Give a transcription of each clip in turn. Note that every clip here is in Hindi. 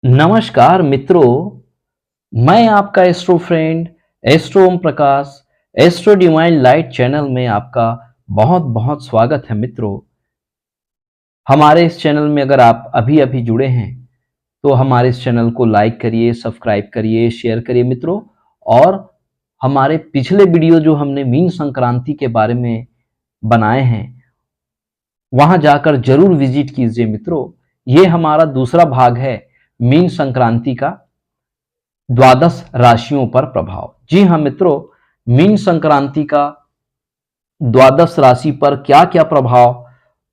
नमस्कार मित्रों, मैं आपका astro friend astro Om Prakash astro divine light channel में आपका बहुत बहुत स्वागत है। मित्रों, हमारे इस चैनल में अगर आप अभी अभी जुड़े हैं तो हमारे इस चैनल को लाइक करिए, सब्सक्राइब करिए, शेयर करिए मित्रों। और हमारे पिछले वीडियो जो हमने मीन संक्रांति के बारे में बनाए हैं वहां जाकर जरूर विजिट कीजिए मित्रों। ये हमारा दूसरा भाग है मीन संक्रांति का द्वादश राशियों पर प्रभाव। जी हाँ मित्रों, मीन संक्रांति का द्वादश राशि पर क्या क्या प्रभाव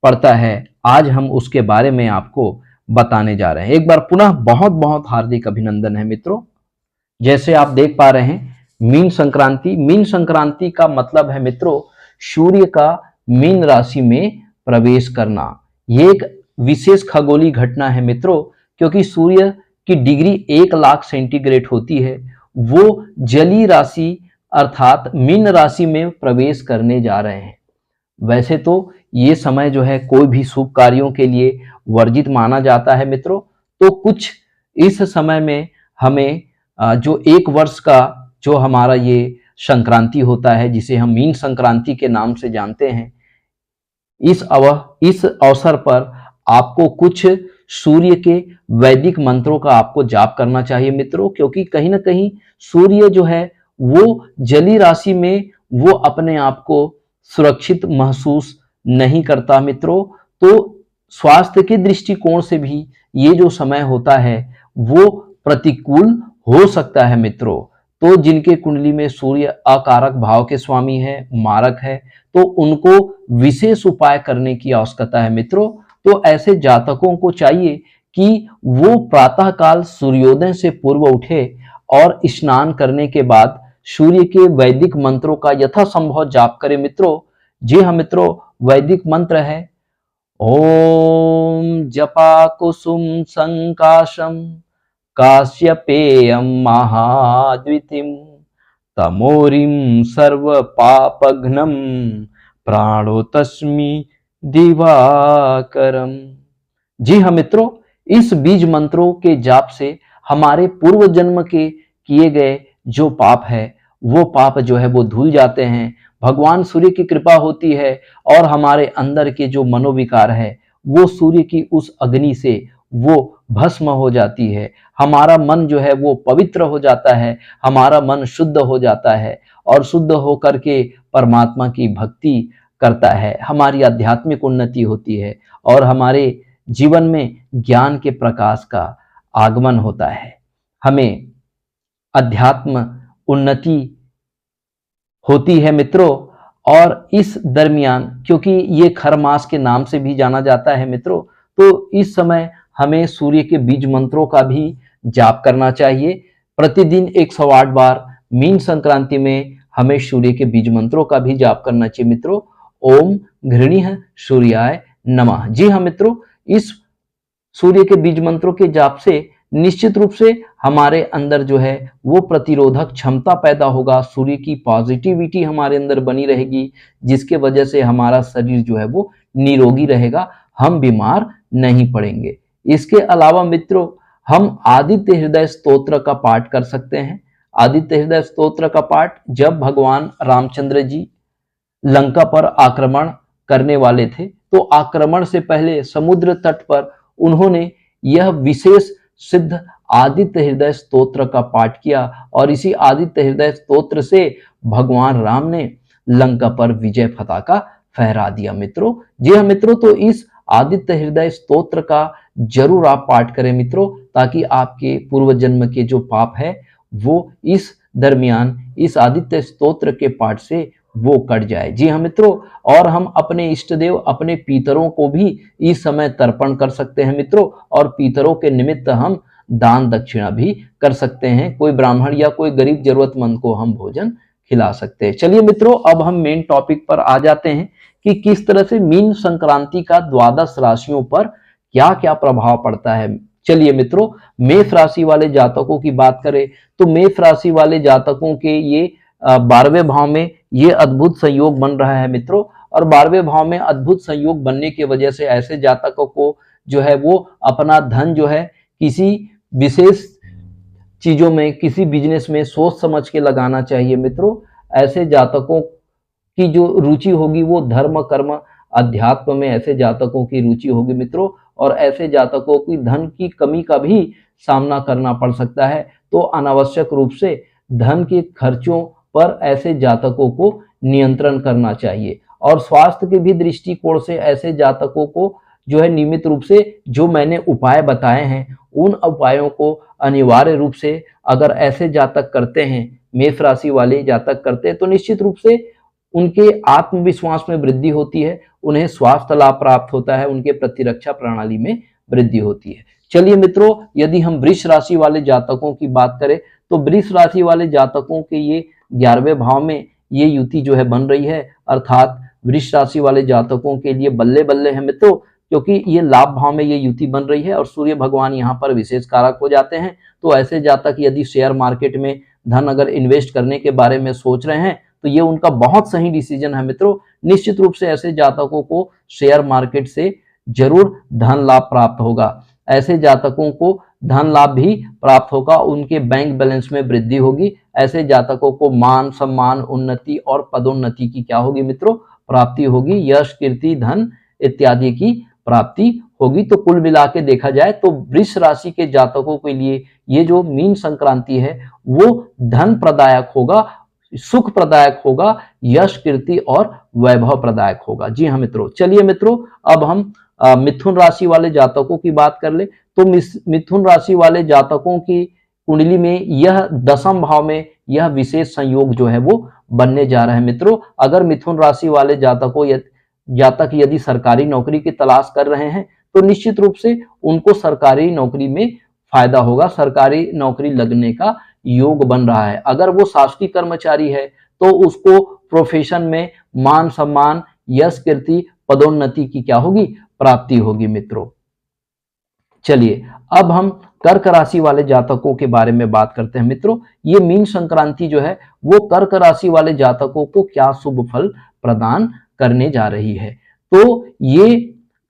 पड़ता है, आज हम उसके बारे में आपको बताने जा रहे हैं। एक बार पुनः बहुत बहुत हार्दिक अभिनंदन है मित्रों। जैसे आप देख पा रहे हैं, मीन संक्रांति का मतलब है मित्रों सूर्य का मीन राशि में प्रवेश करना। ये एक विशेष खगोलीय घटना है मित्रों, क्योंकि सूर्य की डिग्री 1,00,000 सेंटीग्रेड होती है। वो जलीय राशि अर्थात मीन राशि में प्रवेश करने जा रहे हैं। वैसे तो ये समय जो है कोई भी शुभ कार्यों के लिए वर्जित माना जाता है मित्रों, तो कुछ इस समय में हमें जो एक वर्ष का जो हमारा ये संक्रांति होता है, जिसे हम मीन संक्रांति के नाम से जानते हैं, इस अवसर पर आपको कुछ सूर्य के वैदिक मंत्रों का आपको जाप करना चाहिए मित्रों, क्योंकि कहीं ना कहीं सूर्य जो है वो जलीय राशि में वो अपने आप को सुरक्षित महसूस नहीं करता मित्रों। तो स्वास्थ्य के दृष्टिकोण से भी ये जो समय होता है वो प्रतिकूल हो सकता है मित्रों। तो जिनके कुंडली में सूर्य अकारक भाव के स्वामी है, मारक है, तो उनको विशेष उपाय करने की आवश्यकता है मित्रों। तो ऐसे जातकों को चाहिए कि वो प्रातः काल सूर्योदय से पूर्व उठे और स्नान करने के बाद सूर्य के वैदिक मंत्रों का यथासंभव जाप करें मित्रों। जी हाँ मित्रों, वैदिक मंत्र है ओम जपा कुसुम संकाशम काश्यपेयम महाद्वितीम तमोरिम सर्व पापघ्नम प्राणो तस्मी दिवाकरम। जी हाँ मित्रों, इस बीज मंत्रों के जाप से हमारे पूर्व जन्म के किए गए जो पाप है वो पाप जो है वो धुल जाते हैं। भगवान सूर्य की कृपा होती है और हमारे अंदर के जो मनोविकार है वो सूर्य की उस अग्नि से वो भस्म हो जाती है। हमारा मन जो है वो पवित्र हो जाता है, हमारा मन शुद्ध हो जाता है और शुद्ध होकर के परमात्मा की भक्ति करता है। हमारी आध्यात्मिक उन्नति होती है और हमारे जीवन में ज्ञान के प्रकाश का आगमन होता है। हमें अध्यात्म उन्नति होती है मित्रों। और इस दरमियान, क्योंकि ये खर मास के नाम से भी जाना जाता है मित्रों, तो इस समय हमें सूर्य के बीज मंत्रों का भी जाप करना चाहिए। प्रतिदिन 108 बार मीन संक्रांति में हमें सूर्य के बीज मंत्रों का भी जाप करना चाहिए मित्रों। ओम घृणीः सूर्याय नमः। जी हाँ मित्रों, इस सूर्य के बीज मंत्रों के जाप से निश्चित रूप से हमारे अंदर जो है वो प्रतिरोधक क्षमता पैदा होगा, सूर्य की पॉजिटिविटी हमारे अंदर बनी रहेगी, जिसके वजह से हमारा शरीर जो है वो निरोगी रहेगा, हम बीमार नहीं पड़ेंगे। इसके अलावा मित्रों, हम आदित्य हृदय स्तोत्र का पाठ कर सकते हैं। आदित्य हृदय स्तोत्र का पाठ जब भगवान रामचंद्र जी लंका पर आक्रमण करने वाले थे, तो आक्रमण से पहले समुद्र तट पर उन्होंने यह विशेष सिद्ध आदित्य हृदय स्तोत्र का पाठ किया और इसी आदित्य हृदय स्तोत्र से भगवान राम ने लंका पर विजय पताका फहरा दिया मित्रों। जी हाँ मित्रों, तो इस आदित्य हृदय स्तोत्र का जरूर आप पाठ करें मित्रों, ताकि आपके पूर्व जन्म के जो पाप है वो इस दरमियान इस आदित्य स्तोत्र के पाठ से वो कट जाए। जी हाँ मित्रों, और हम अपने इष्ट देव, अपने पितरों को भी इस समय तर्पण कर सकते हैं मित्रों, और पितरों के निमित्त हम दान दक्षिणा भी कर सकते हैं। कोई ब्राह्मण या कोई गरीब जरूरतमंद को हम भोजन खिला सकते हैं। चलिए मित्रों, अब हम मेन टॉपिक पर आ जाते हैं कि किस तरह से मीन संक्रांति का द्वादश राशियों पर क्या क्या प्रभाव पड़ता है। चलिए मित्रों, मेष राशि वाले जातकों की बात करें तो मेष राशि वाले जातकों के ये 12वें भाव में ये अद्भुत संयोग बन रहा है मित्रों। और 12वें भाव में अद्भुत संयोग बनने की वजह से ऐसे जातकों को जो है वो अपना धन जो है किसी विशेष चीजों में, किसी बिजनेस में सोच समझ के लगाना चाहिए मित्रों। ऐसे जातकों की जो रुचि होगी वो धर्म कर्म अध्यात्म में ऐसे जातकों की रुचि होगी मित्रों। और ऐसे जातकों की धन की कमी का भी सामना करना पड़ सकता है, तो अनावश्यक रूप से धन के खर्चों पर ऐसे जातकों को नियंत्रण करना चाहिए। और स्वास्थ्य के भी दृष्टिकोण से ऐसे जातकों को जो है नियमित रूप से जो मैंने उपाय बताए हैं उन उपायों को अनिवार्य रूप से अगर ऐसे जातक करते हैं, मेष राशि वाले जातक करते हैं, तो निश्चित रूप से उनके आत्मविश्वास में वृद्धि होती है, उन्हें स्वास्थ्य लाभ प्राप्त होता है, उनके प्रतिरक्षा प्रणाली में वृद्धि होती है। चलिए मित्रों, यदि हम वृष राशि वाले जातकों की बात करें तो वृष राशि वाले जातकों के ये 11वें भाव में ये युति जो है बन रही है, अर्थात वृष राशि वाले जातकों के लिए बल्ले बल्ले है मित्रों, क्योंकि ये लाभ भाव में ये युति बन रही है और सूर्य भगवान यहाँ पर विशेष कारक हो जाते हैं। तो ऐसे जातक यदि शेयर मार्केट में धन अगर इन्वेस्ट करने के बारे में सोच रहे हैं तो ये उनका बहुत सही डिसीजन है मित्रों। निश्चित रूप से ऐसे जातकों को शेयर मार्केट से जरूर धन लाभ प्राप्त होगा। ऐसे जातकों को धन लाभ भी प्राप्त होगा, उनके बैंक बैलेंस में वृद्धि होगी। ऐसे जातकों को मान सम्मान उन्नति और पदोन्नति की क्या होगी मित्रों, प्राप्ति होगी। यश कीर्ति धन इत्यादि की प्राप्ति होगी। तो कुल मिला के देखा जाए तो वृष राशि के जातकों के लिए ये जो मीन संक्रांति है वो धन प्रदायक होगा, सुख प्रदायक होगा, यश कीर्ति और वैभव प्रदायक होगा। जी हाँ मित्रों, चलिए मित्रों अब हम मिथुन राशि वाले जातकों की बात कर ले। तो मिथुन राशि वाले जातकों की कुंडली में यह 10वें भाव में यह विशेष संयोग जो है वो बनने जा रहा है मित्रों। अगर मिथुन राशि वाले जातक यदि सरकारी नौकरी की तलाश कर रहे हैं तो निश्चित रूप से उनको सरकारी नौकरी में फायदा होगा, सरकारी नौकरी लगने का योग बन रहा है। अगर वो शासकीय कर्मचारी है तो उसको प्रोफेशन में मान सम्मान यश कीर्ति पदोन्नति की क्या होगी, प्राप्ति होगी मित्रों। चलिए अब हम कर्क राशि वाले जातकों के बारे में बात करते हैं मित्रों। ये मीन संक्रांति जो है वो कर्क राशि वाले जातकों को क्या शुभ फल प्रदान करने जा रही है। तो ये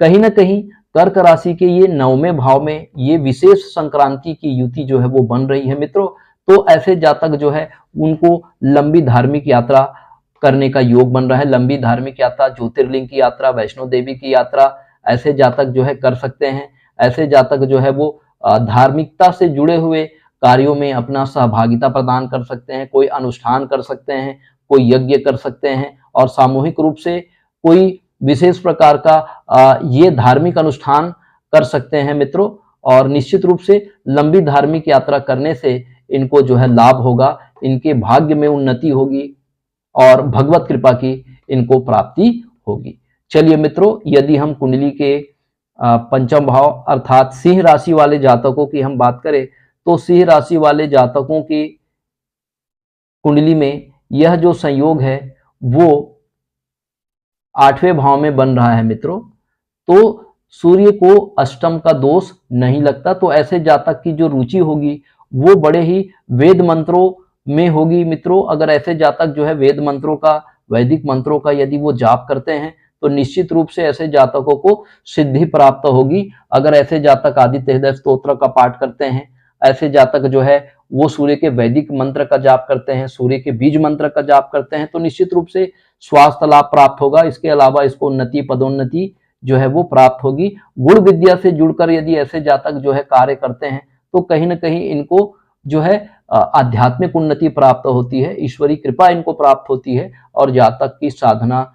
कहीं ना कहीं कर्क राशि के ये 9वें भाव में ये विशेष संक्रांति की युति जो है वो बन रही है मित्रों। तो ऐसे जातक जो है उनको लंबी धार्मिक यात्रा करने का योग बन रहा है। लंबी धार्मिक यात्रा, ज्योतिर्लिंग की यात्रा, वैष्णो देवी की यात्रा ऐसे जातक जो है कर सकते हैं। ऐसे जातक जो है वो धार्मिकता से जुड़े हुए कार्यों में अपना सहभागिता प्रदान कर सकते हैं, कोई अनुष्ठान कर सकते हैं, कोई यज्ञ कर सकते हैं और सामूहिक रूप से कोई विशेष प्रकार का ये धार्मिक अनुष्ठान कर सकते हैं मित्रों। और निश्चित रूप से लंबी धार्मिक यात्रा करने से इनको जो है लाभ होगा, इनके भाग्य में उन्नति होगी और भगवत कृपा की इनको प्राप्ति होगी। चलिए मित्रों, यदि हम कुंडली के पंचम भाव अर्थात सिंह राशि वाले जातकों की हम बात करें तो सिंह राशि वाले जातकों की कुंडली में यह जो संयोग है वो 8वें भाव में बन रहा है मित्रों। तो सूर्य को अष्टम का दोष नहीं लगता, तो ऐसे जातक की जो रुचि होगी वो बड़े ही वेद मंत्रों में होगी मित्रों। अगर ऐसे जातक जो है वेद मंत्रों का, वैदिक मंत्रों का यदि वो जाप करते हैं तो निश्चित रूप से ऐसे जातकों को सिद्धि प्राप्त होगी। अगर ऐसे जातक आदित्य हृदय स्तोत्र का पाठ करते हैं, ऐसे जातक जो है वो सूर्य के वैदिक मंत्र का जाप करते हैं, सूर्य के बीज मंत्र का जाप करते हैं, तो निश्चित रूप से स्वास्थ्य लाभ प्राप्त होगा। इसके अलावा इसको उन्नति पदोन्नति जो है वो प्राप्त होगी। गुण विद्या से जुड़कर यदि ऐसे जातक जो है कार्य करते हैं तो कहीं ना कहीं इनको जो है आध्यात्मिक उन्नति प्राप्त होती है, ईश्वरीय कृपा इनको प्राप्त होती है और जातक की साधना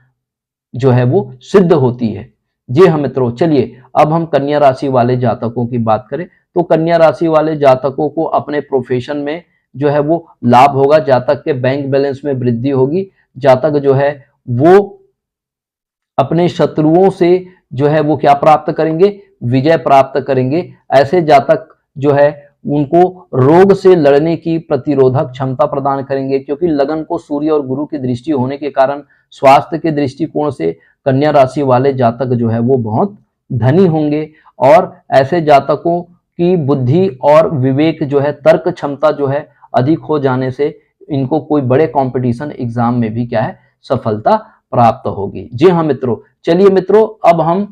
जो है वो सिद्ध होती है। जी हाँ मित्रों, चलिए अब हम कन्या राशि वाले जातकों की बात करें तो कन्या राशि वाले जातकों को अपने प्रोफेशन में जो है वो लाभ होगा, जातक के बैंक बैलेंस में वृद्धि होगी, जातक जो है वो अपने शत्रुओं से जो है वो क्या प्राप्त करेंगे, विजय प्राप्त करेंगे। ऐसे जातक जो है उनको रोग से लड़ने की प्रतिरोधक क्षमता प्रदान करेंगे, क्योंकि लगन को सूर्य और गुरु की दृष्टि होने के कारण स्वास्थ्य के दृष्टिकोण से कन्या राशि वाले जातक जो है वो बहुत धनी होंगे। और ऐसे जातकों की बुद्धि और विवेक जो है, तर्क क्षमता जो है अधिक हो जाने से इनको कोई बड़े कंपटीशन एग्जाम में भी क्या है सफलता प्राप्त होगी। जी हाँ मित्रों, चलिए मित्रों अब हम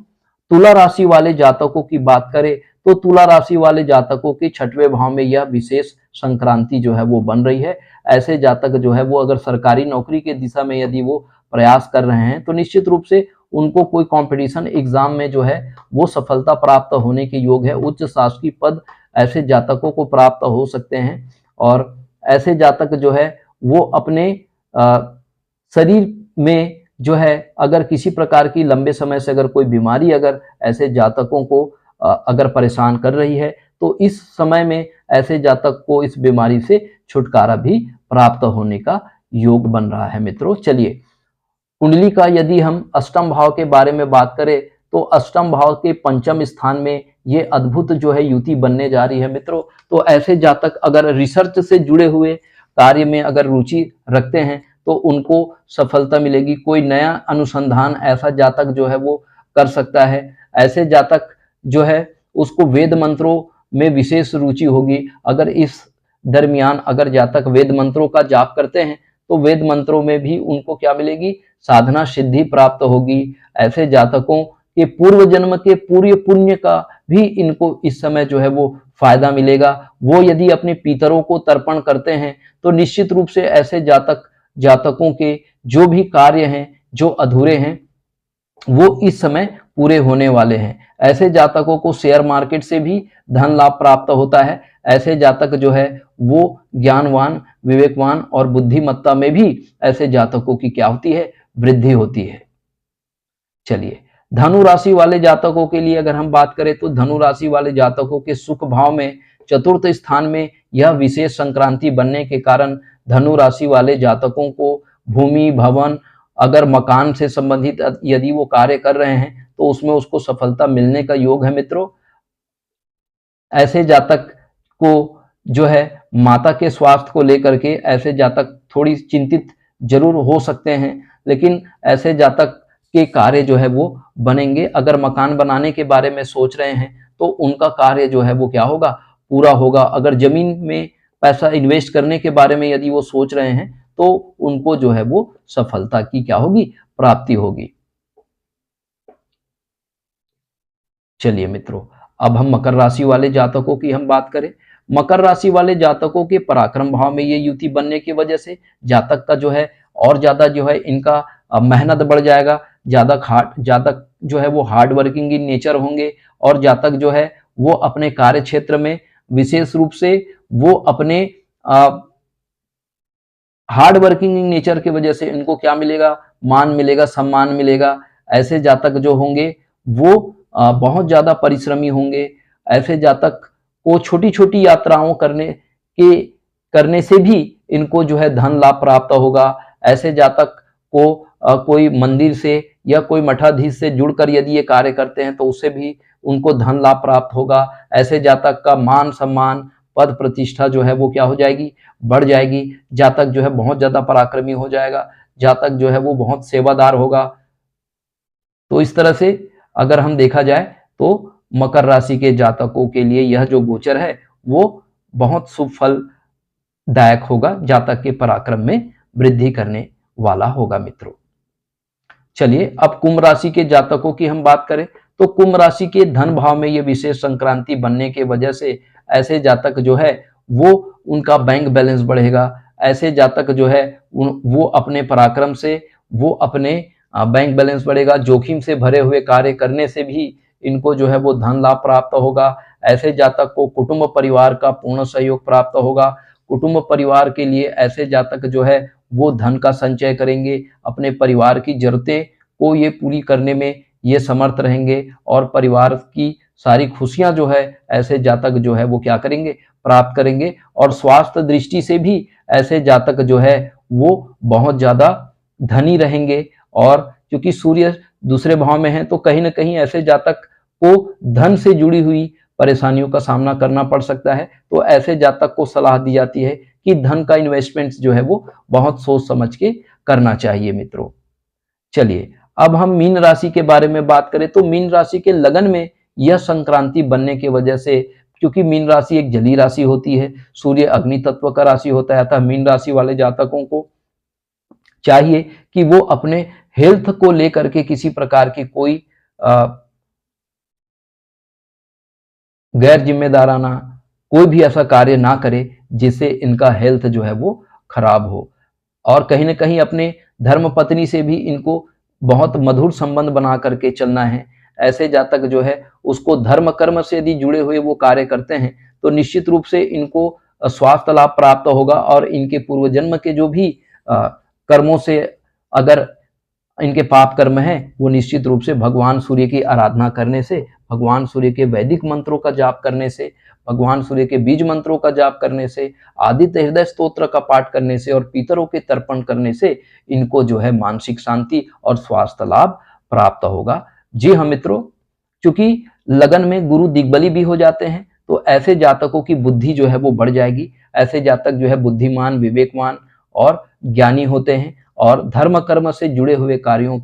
तुला राशि वाले जातकों की बात करें तो तुला राशि वाले जातकों के छठवें भाव में यह विशेष संक्रांति जो है वो बन रही है। ऐसे जातक जो है वो अगर सरकारी नौकरी के दिशा में यदि वो प्रयास कर रहे हैं तो निश्चित रूप से उनको कोई कंपटीशन एग्जाम में जो है वो सफलता प्राप्त होने के योग है। उच्च शासकीय पद ऐसे जातकों को प्राप्त हो सकते हैं और ऐसे जातक जो है वो अपने शरीर में जो है अगर किसी प्रकार की लंबे समय से अगर कोई बीमारी अगर ऐसे जातकों को अगर परेशान कर रही है तो इस समय में ऐसे जातक को इस बीमारी से छुटकारा भी प्राप्त होने का योग बन रहा है मित्रों। चलिए, कुंडली का यदि हम अष्टम भाव के बारे में बात करें तो अष्टम भाव के पंचम स्थान में ये अद्भुत जो है युति बनने जा रही है मित्रों। तो ऐसे जातक अगर रिसर्च से जुड़े हुए कार्य में अगर रुचि रखते हैं तो उनको सफलता मिलेगी। कोई नया अनुसंधान ऐसा जातक जो है वो कर सकता है। ऐसे जातक जो है उसको वेद मंत्रों में विशेष रुचि होगी। अगर इस दरमियान अगर जातक वेद मंत्रों का जाप करते हैं तो वेद मंत्रों में भी उनको क्या मिलेगी, साधना सिद्धि प्राप्त होगी। ऐसे जातकों के पूर्व जन्म के पूरे पुण्य का भी इनको इस समय जो है वो फायदा मिलेगा। वो यदि अपने पितरों को तर्पण करते हैं तो निश्चित रूप से ऐसे जातकों के जो भी कार्य हैं जो अधूरे हैं वो इस समय पूरे होने वाले हैं। ऐसे जातकों को शेयर मार्केट से भी धन लाभ प्राप्त होता है। ऐसे जातक जो है वो ज्ञानवान, विवेकवान और बुद्धिमत्ता में भी ऐसे जातकों की क्या होती है, वृद्धि होती है। चलिए, धनु राशि वाले जातकों के लिए अगर हम बात करें तो धनु राशि वाले जातकों के सुख भाव में चतुर्थ स्थान में यह विशेष संक्रांति बनने के कारण धनु राशि वाले जातकों को भूमि, भवन, अगर मकान से संबंधित यदि वो कार्य कर रहे हैं तो उसमें उसको सफलता मिलने का योग है मित्रों। ऐसे जातक को जो है माता के स्वास्थ्य को लेकर के ऐसे जातक थोड़ी चिंतित जरूर हो सकते हैं, लेकिन ऐसे जातक के कार्य जो है वो बनेंगे। अगर मकान बनाने के बारे में सोच रहे हैं तो उनका कार्य जो है वो क्या होगा, पूरा होगा। अगर जमीन में पैसा इन्वेस्ट करने के बारे में यदि वो सोच रहे हैं तो उनको जो है वो सफलता की क्या होगी, प्राप्ति होगी। चलिए मित्रों, अब हम मकर राशि वाले जातकों की हम बात करें। मकर राशि वाले जातकों के पराक्रम भाव में ये युति बनने की वजह से जातक का जो है और ज्यादा जो है इनका मेहनत बढ़ जाएगा। जातक जो है वो हार्ड वर्किंग इन नेचर होंगे और जातक जो है वो अपने कार्य क्षेत्र में विशेष रूप से वो अपने हार्ड वर्किंग इन नेचर की वजह से इनको क्या मिलेगा, मान मिलेगा, सम्मान मिलेगा। ऐसे जातक जो होंगे वो बहुत ज्यादा परिश्रमी होंगे। ऐसे जातक को छोटी छोटी यात्राओं करने से भी इनको जो है धन लाभ प्राप्त होगा। ऐसे जातक को कोई मंदिर से या कोई मठाधीश से जुड़कर यदि ये कार्य करते हैं तो उससे भी उनको धन लाभ प्राप्त होगा। ऐसे जातक का मान सम्मान, पद प्रतिष्ठा जो है वो क्या हो जाएगी, बढ़ जाएगी। जातक जो है बहुत ज्यादा पराक्रमी हो जाएगा। जातक जो है वो बहुत सेवादार होगा। तो इस तरह से अगर हम देखा जाए तो मकर राशि के जातकों के लिए यह जो गोचर है वो बहुत शुभ फलदायक होगा, जातक के पराक्रम में वृद्धि करने वाला होगा मित्रों। चलिए, अब कुंभ राशि के जातकों की हम बात करें तो कुंभ राशि के धन भाव में ये विशेष संक्रांति बनने के वजह से ऐसे जातक जो है वो उनका बैंक बैलेंस बढ़ेगा। ऐसे जातक जो है वो अपने पराक्रम से वो अपने बैंक बैलेंस बढ़ेगा। जोखिम से भरे हुए कार्य करने से भी इनको जो है वो धन लाभ प्राप्त होगा। ऐसे जातक को कुटुंब परिवार का पूर्ण सहयोग प्राप्त होगा। कुटुंब परिवार के लिए ऐसे जातक जो है वो धन का संचय करेंगे। अपने परिवार की जरूरतें को ये पूरी करने में ये समर्थ रहेंगे और परिवार की सारी खुशियां जो है ऐसे जातक जो है वो क्या करेंगे, प्राप्त करेंगे। और स्वास्थ्य दृष्टि से भी ऐसे जातक जो है वो बहुत ज्यादा धनी रहेंगे। और क्योंकि सूर्य दूसरे भाव में है तो कहीं ना कहीं ऐसे जातक को धन से जुड़ी हुई परेशानियों का सामना करना पड़ सकता है। तो ऐसे जातक को सलाह दी जाती है कि धन का इन्वेस्टमेंट जो है वो बहुत सोच समझ के करना चाहिए मित्रों। चलिए, अब हम मीन राशि के बारे में बात करें तो मीन राशि के लगन में यह संक्रांति बनने की वजह से, क्योंकि मीन राशि एक जलीय राशि होती है, सूर्य अग्नि तत्व का राशि होता है, अतः मीन राशि वाले जातकों को चाहिए कि वो अपने हेल्थ को लेकर के किसी प्रकार की कोई गैर जिम्मेदाराना कोई भी ऐसा कार्य ना करे जिससे इनका हेल्थ जो है वो खराब हो। और कहीं ना कहीं अपने धर्म पत्नी से भी इनको बहुत मधुर संबंध बना करके चलना है। ऐसे जातक जो है उसको धर्म कर्म से यदि जुड़े हुए वो कार्य करते हैं तो निश्चित रूप से इनको स्वास्थ्य लाभ प्राप्त होगा, और इनके पूर्व जन्म के जो भी कर्मों से अगर इनके पाप कर्म है वो निश्चित रूप से भगवान सूर्य की आराधना करने से, भगवान सूर्य के वैदिक मंत्रों का जाप करने से, भगवान सूर्य के बीज मंत्रों का जाप करने से, आदित्य हृदय स्तोत्र का पाठ करने से और पितरों के तर्पण करने से इनको जो है मानसिक शांति और स्वास्थ्य लाभ प्राप्त होगा। जी हाँ मित्रों, चूंकि लगन में गुरु दिग्बली भी हो जाते हैं तो ऐसे जातकों की बुद्धि जो है वो बढ़ जाएगी। ऐसे जातक जो है बुद्धिमान, विवेकवान और ज्ञानी होते हैं, और धर्म कर्म से जुड़े हुए कार्य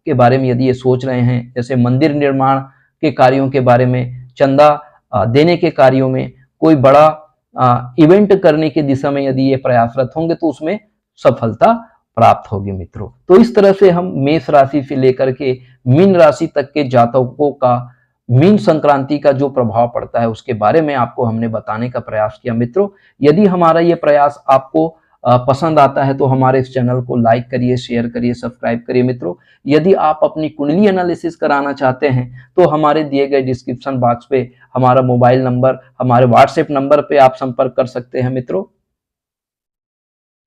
के बारे में यदि ये सोच रहे हैं, जैसे मंदिर निर्माण के कार्यों के बारे में, चंदा देने के कार्यों में, कोई बड़ा इवेंट करने की दिशा में यदि ये प्रयासरत होंगे तो उसमें सफलता प्राप्त होगी मित्रों। तो इस तरह से हम मेष राशि से लेकर के मीन राशि तक के जातकों का मीन संक्रांति का जो प्रभाव पड़ता है उसके बारे में आपको हमने बताने का प्रयास किया मित्रों। यदि हमारा ये प्रयास आपको पसंद आता है तो हमारे इस चैनल को लाइक करिए, शेयर करिए, सब्सक्राइब करिए मित्रों। यदि आप अपनी कुंडली एनालिसिस कराना चाहते हैं तो हमारे दिए गए डिस्क्रिप्शन बॉक्स पे हमारा मोबाइल नंबर, हमारे व्हाट्सएप नंबर पे आप संपर्क कर सकते हैं मित्रों।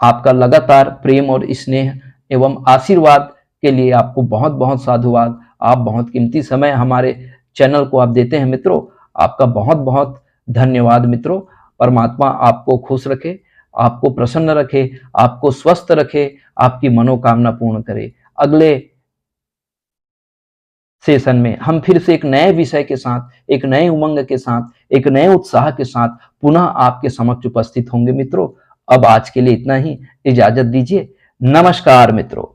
आपका लगातार प्रेम और स्नेह एवं आशीर्वाद के लिए आपको बहुत बहुत साधुवाद। आप बहुत कीमती समय हमारे चैनल को आप देते हैं मित्रों, आपका बहुत बहुत धन्यवाद मित्रों। परमात्मा आपको खुश रखे, आपको प्रसन्न रखे, आपको स्वस्थ रखे, आपकी मनोकामना पूर्ण करे। अगले सेशन में हम फिर से एक नए विषय के साथ, एक नए उमंग के साथ, एक नए उत्साह के साथ पुनः आपके समक्ष उपस्थित होंगे मित्रों। अब आज के लिए इतना ही, इजाजत दीजिए। नमस्कार मित्रों।